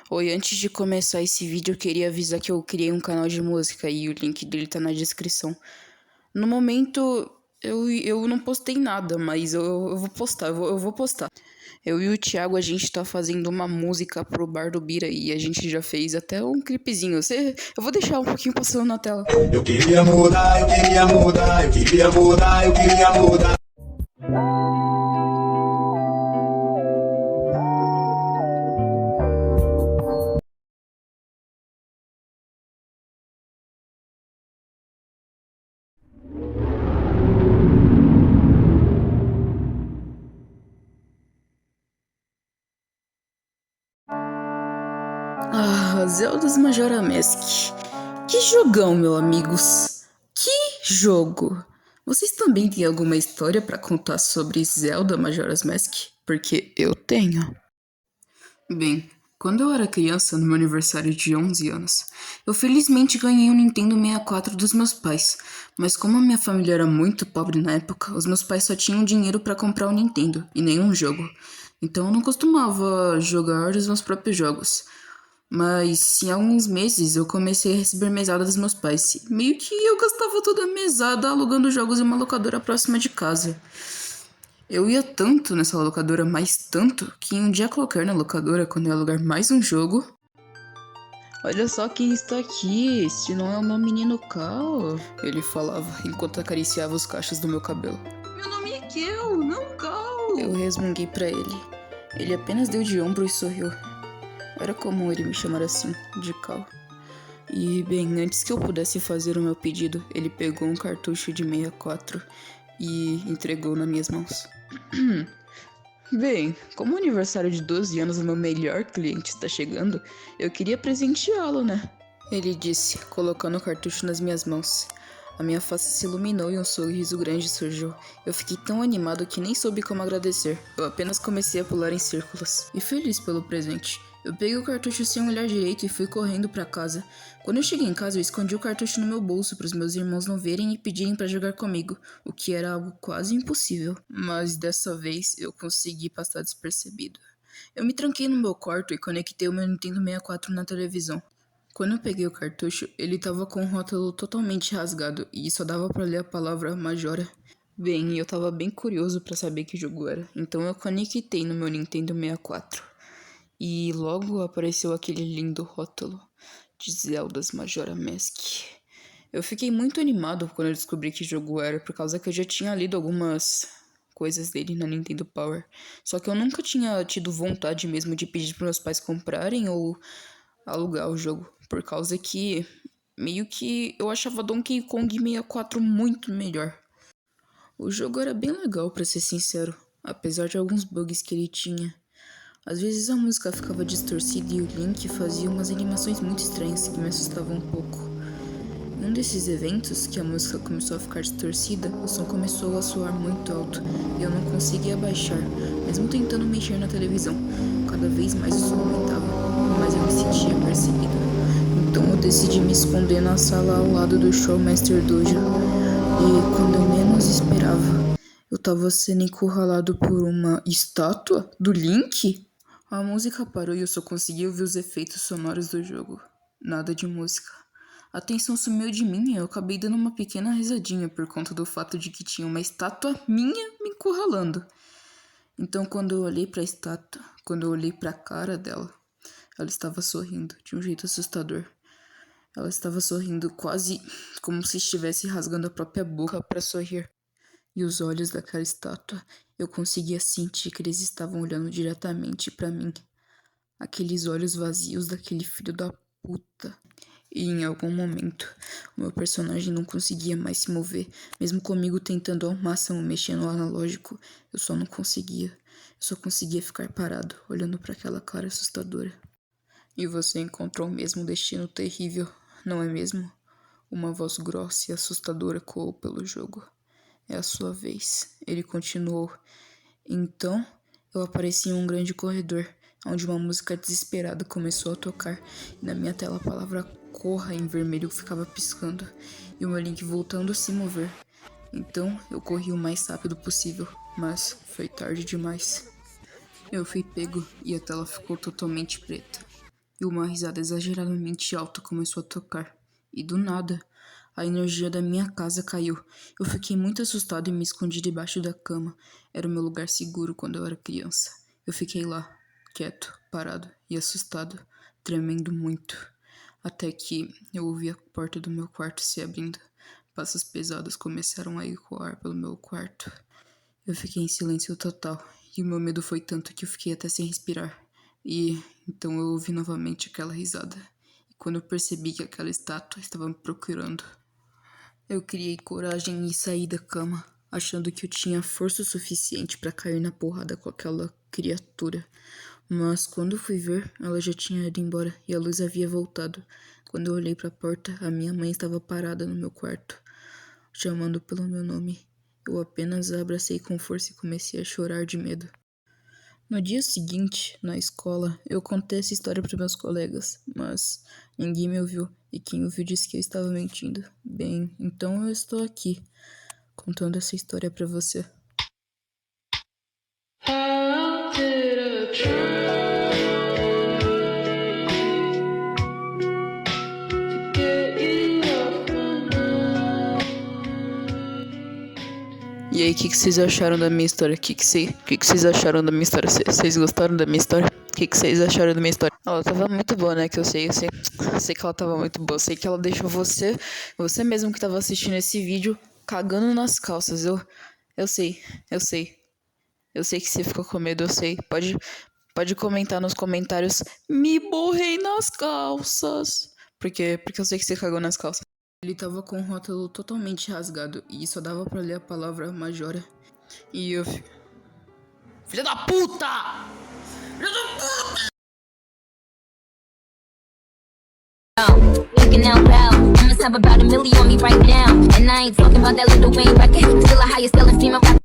Oi, antes de começar esse vídeo, eu queria avisar que eu criei um canal de música e o link dele tá na descrição. No momento, eu não postei nada, mas eu vou postar, eu vou postar. Eu e o Thiago, a gente tá fazendo uma música pro Bar do Bira e a gente já fez até um clipezinho. Eu vou deixar um pouquinho passando na tela. Eu queria mudar, eu queria mudar, eu queria mudar, eu queria mudar. Ah, Zelda's Majora Mask. Que jogão, meus amigos. Que jogo. Vocês também têm alguma história pra contar sobre Zelda Majora's Mask? Porque eu tenho. Bem, quando eu era criança, no meu aniversário de 11 anos, eu felizmente ganhei um Nintendo 64 dos meus pais, mas como a minha família era muito pobre na época, os meus pais só tinham dinheiro para comprar o Nintendo e nenhum jogo. Então eu não costumava jogar os meus próprios jogos. Mas em alguns meses eu comecei a receber mesada dos meus pais. Meio que eu gastava toda a mesada alugando jogos em uma locadora próxima de casa. Eu ia tanto nessa locadora, mais tanto, que em um dia qualquer na locadora, quando eu ia alugar mais um jogo. Olha só quem está aqui, se não é o meu menino Cal. Ele falava enquanto acariciava os cachos do meu cabelo. Meu nome é Kel, não Cal. Eu resmunguei pra ele. Ele apenas deu de ombro e sorriu. Era comum ele me chamar assim, de Cal. E, bem, antes que eu pudesse fazer o meu pedido, ele pegou um cartucho de 64 e entregou nas minhas mãos. Bem, como o aniversário de 12 anos do meu melhor cliente está chegando, eu queria presenteá-lo, né? Ele disse, colocando o cartucho nas minhas mãos. A minha face se iluminou e um sorriso grande surgiu. Eu fiquei tão animado que nem soube como agradecer. Eu apenas comecei a pular em círculos. E feliz pelo presente. Eu peguei o cartucho sem olhar direito e fui correndo para casa. Quando eu cheguei em casa, eu escondi o cartucho no meu bolso para os meus irmãos não verem e pedirem para jogar comigo, o que era algo quase impossível. Mas dessa vez eu consegui passar despercebido. Eu me tranquei no meu quarto e conectei o meu Nintendo 64 na televisão. Quando eu peguei o cartucho, ele tava com o rótulo totalmente rasgado e só dava pra ler a palavra Majora. Bem, eu tava bem curioso pra saber que jogo era, então eu conectei no meu Nintendo 64. E logo apareceu aquele lindo rótulo de Zelda's Majora Mask. Eu fiquei muito animado quando eu descobri que jogo era, por causa que eu já tinha lido algumas coisas dele na Nintendo Power. Só que eu nunca tinha tido vontade mesmo de pedir para meus pais comprarem ou alugar o jogo, por causa que meio que eu achava Donkey Kong 64 muito melhor. O jogo era bem legal, pra ser sincero, apesar de alguns bugs que ele tinha. Às vezes a música ficava distorcida e o Link fazia umas animações muito estranhas que me assustavam um pouco. Em um desses eventos, que a música começou a ficar distorcida, o som começou a soar muito alto e eu não conseguia baixar, mesmo tentando mexer na televisão. Cada vez mais o som aumentava, mas eu me sentia perseguido. Então eu decidi me esconder na sala ao lado do Showmaster Dojo. E quando eu menos esperava, eu tava sendo encurralado por uma estátua do Link? A música parou e eu só consegui ouvir os efeitos sonoros do jogo. Nada de música. A atenção sumiu de mim e eu acabei dando uma pequena risadinha por conta do fato de que tinha uma estátua minha me encurralando. Então quando eu olhei pra estátua, quando eu olhei pra cara dela, ela estava sorrindo de um jeito assustador. Ela estava sorrindo quase como se estivesse rasgando a própria boca para sorrir. E os olhos daquela estátua, eu conseguia sentir que eles estavam olhando diretamente para mim. Aqueles olhos vazios daquele filho da puta. E em algum momento, o meu personagem não conseguia mais se mover, mesmo comigo tentando ao máximo mexer no analógico, eu só não conseguia. Eu só conseguia ficar parado, olhando para aquela cara assustadora. E você encontrou o mesmo destino terrível, não é mesmo? Uma voz grossa e assustadora coou pelo jogo. É a sua vez, ele continuou. Então, eu apareci em um grande corredor, onde uma música desesperada começou a tocar, e na minha tela a palavra corra em vermelho ficava piscando, e o meu Link voltando a se mover. Então, eu corri o mais rápido possível, mas foi tarde demais. Eu fui pego e a tela ficou totalmente preta. e uma risada exageradamente alta começou a tocar. E do nada, a energia da minha casa caiu. Eu fiquei muito assustado e me escondi debaixo da cama. Era o meu lugar seguro quando eu era criança. Eu fiquei lá, quieto, parado e assustado, tremendo muito. Até que eu ouvi a porta do meu quarto se abrindo. Passos pesados começaram a ecoar pelo meu quarto. Eu fiquei em silêncio total, e o meu medo foi tanto que eu fiquei até sem respirar. E então eu ouvi novamente aquela risada. E quando eu percebi que aquela estátua estava me procurando, eu criei coragem e saí da cama, achando que eu tinha força suficiente para cair na porrada com aquela criatura. Mas quando fui ver, ela já tinha ido embora e a luz havia voltado. Quando eu olhei para a porta, a minha mãe estava parada no meu quarto, chamando pelo meu nome. Eu apenas a abracei com força e comecei a chorar de medo. No dia seguinte, na escola, eu contei essa história para meus colegas, mas ninguém me ouviu e quem ouviu disse que eu estava mentindo. Bem, então eu estou aqui, contando essa história para você. E aí, o que vocês acharam da minha história? O que vocês acharam da minha história? Vocês gostaram da minha história? O que vocês acharam da minha história? Ela tava muito boa, né? Que eu sei que ela tava muito boa. Eu sei que ela deixou você mesmo que tava assistindo esse vídeo, cagando nas calças. Eu sei que você ficou com medo, eu sei. Pode comentar nos comentários, me borrei nas calças. Porque eu sei que você cagou nas calças. Ele tava com o rótulo totalmente rasgado e só dava pra ler a palavra Majora. E eu... Filha da puta! Filha da puta! Looking out proud, I must have about 1 million on me right now. And I ain't talking about that little Wayne record. Still a highest selling female rapper.